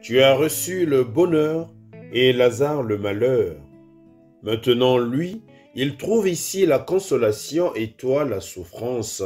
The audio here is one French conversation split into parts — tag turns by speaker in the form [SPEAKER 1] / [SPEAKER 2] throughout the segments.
[SPEAKER 1] Tu as reçu le bonheur et Lazare le malheur. Maintenant, lui, il trouve ici la consolation et toi la souffrance.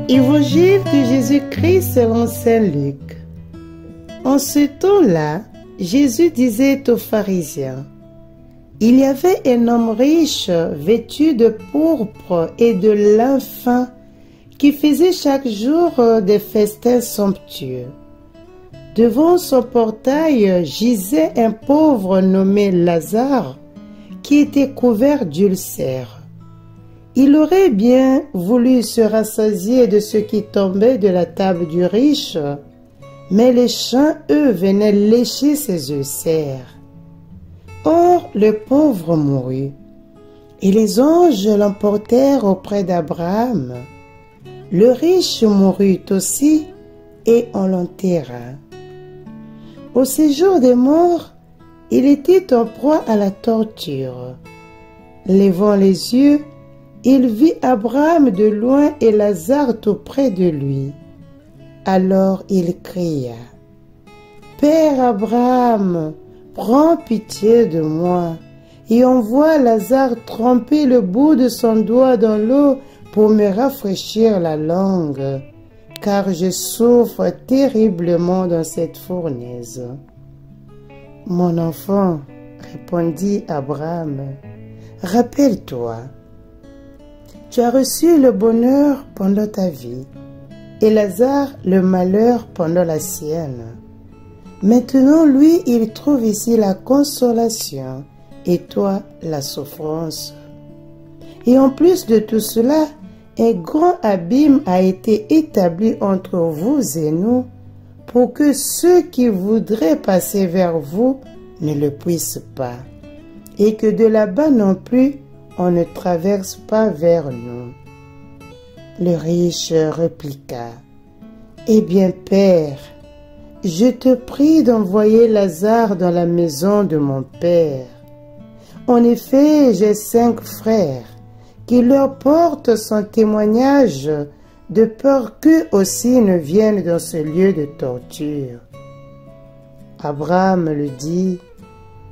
[SPEAKER 2] Évangile de Jésus-Christ selon saint Luc. En ce temps-là, Jésus disait aux pharisiens: il y avait un homme riche, vêtu de pourpre et de lin fin, qui faisait chaque jour des festins somptueux. Devant son portail gisait un pauvre nommé Lazare, qui était couvert d'ulcères. Il aurait bien voulu se rassasier de ce qui tombait de la table du riche, mais les chiens, eux, venaient lécher ses ulcères. Or, le pauvre mourut, et les anges l'emportèrent auprès d'Abraham. Le riche mourut aussi, et on l'enterra. Au séjour des morts, il était en proie à la torture. Levant les yeux, il vit Abraham de loin et Lazare tout près de lui. Alors il cria: Père Abraham, prends pitié de moi et envoie Lazare tremper le bout de son doigt dans l'eau pour me rafraîchir la langue, car je souffre terriblement dans cette fournaise. Mon enfant, répondit Abraham, rappelle-toi, tu as reçu le bonheur pendant ta vie, et Lazare le malheur pendant la sienne. Maintenant, lui, il trouve ici la consolation, et toi, la souffrance. Et en plus de tout cela, un grand abîme a été établi entre vous et nous, pour que ceux qui voudraient passer vers vous ne le puissent pas, et que de là-bas non plus, on ne traverse pas vers nous. Le riche répliqua: Eh bien, Père, je te prie d'envoyer Lazare dans la maison de mon père. En effet, j'ai 5 frères qui leur portent son témoignage, de peur qu'eux aussi ne viennent dans ce lieu de torture. Abraham le dit: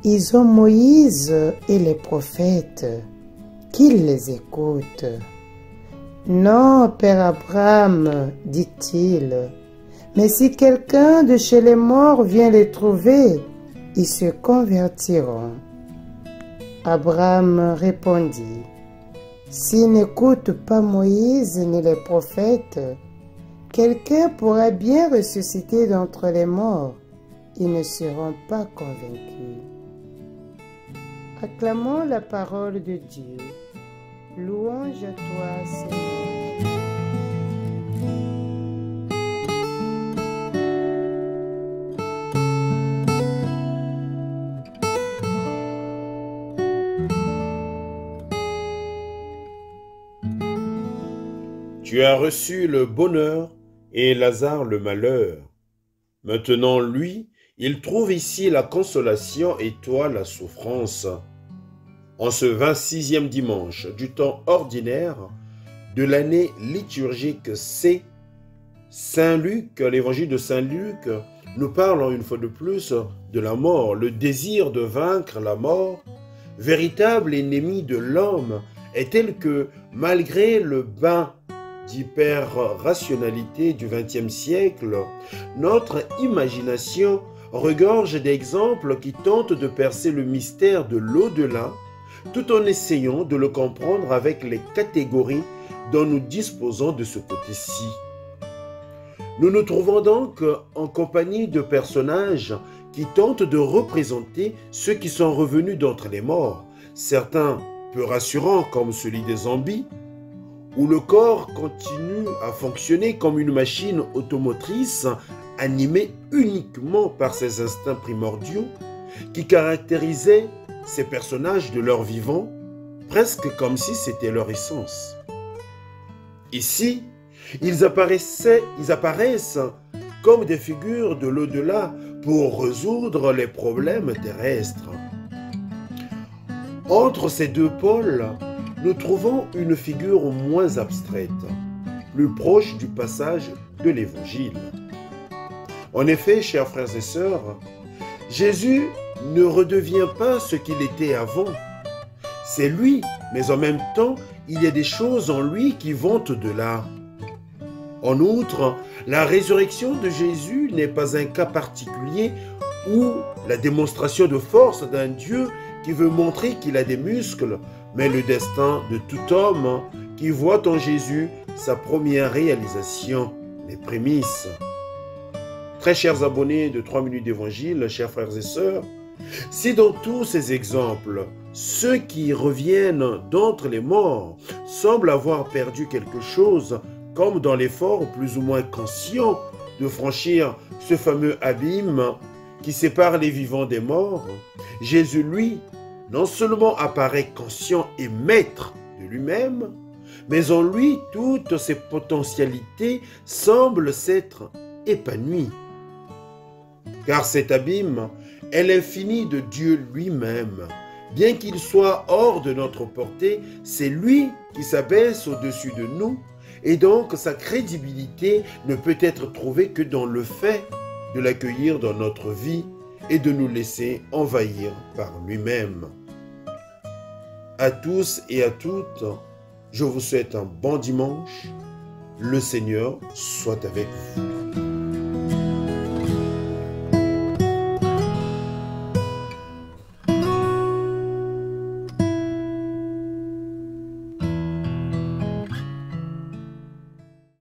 [SPEAKER 2] Ils ont Moïse et les prophètes, qu'ils les écoutent. Non, Père Abraham, dit-il, mais si quelqu'un de chez les morts vient les trouver, ils se convertiront. Abraham répondit: S'ils n'écoutent pas Moïse ni les prophètes, quelqu'un pourra bien ressusciter d'entre les morts. Ils ne seront pas convaincus. Acclamons la parole de Dieu. Louange à toi, Seigneur.
[SPEAKER 1] Tu as reçu le bonheur et Lazare le malheur. Maintenant, lui, il trouve ici la consolation et toi la souffrance. En ce 26e dimanche du temps ordinaire de l'année liturgique C, Saint Luc, l'évangile de Saint Luc, nous parle une fois de plus de la mort. Le désir de vaincre la mort, véritable ennemi de l'homme, est tel que, malgré le bain d'hyper-rationalité du XXe siècle, notre imagination regorge d'exemples qui tentent de percer le mystère de l'au-delà, tout en essayant de le comprendre avec les catégories dont nous disposons de ce côté-ci. Nous nous trouvons donc en compagnie de personnages qui tentent de représenter ceux qui sont revenus d'entre les morts, certains peu rassurants comme celui des zombies, où le corps continue à fonctionner comme une machine automotrice animée uniquement par ses instincts primordiaux qui caractérisaient ces personnages de leur vivant, presque comme si c'était leur essence. Ici, Ils apparaissent comme des figures de l'au-delà pour résoudre les problèmes terrestres. Entre ces deux pôles, nous trouvons une figure moins abstraite, plus proche du passage de l'Évangile. En effet, chers frères et sœurs, Jésus ne redevient pas ce qu'il était avant. C'est lui, mais en même temps, il y a des choses en lui qui vont au-delà. En outre, la résurrection de Jésus n'est pas un cas particulier ou la démonstration de force d'un Dieu qui veut montrer qu'il a des muscles, mais le destin de tout homme qui voit en Jésus sa première réalisation, les prémices. Très chers abonnés de 3 minutes d'évangile, chers frères et sœurs, si dans tous ces exemples, ceux qui reviennent d'entre les morts semblent avoir perdu quelque chose, comme dans l'effort plus ou moins conscient de franchir ce fameux abîme qui sépare les vivants des morts, Jésus, lui, non seulement apparaît conscient et maître de lui-même, mais en lui, toutes ses potentialités semblent s'être épanouies. Car cet abîme est l'infini de Dieu lui-même. Bien qu'il soit hors de notre portée, c'est lui qui s'abaisse au-dessus de nous, et donc sa crédibilité ne peut être trouvée que dans le fait de l'accueillir dans notre vie et de nous laisser envahir par lui-même. À tous et à toutes, je vous souhaite un bon dimanche. Le Seigneur soit avec vous.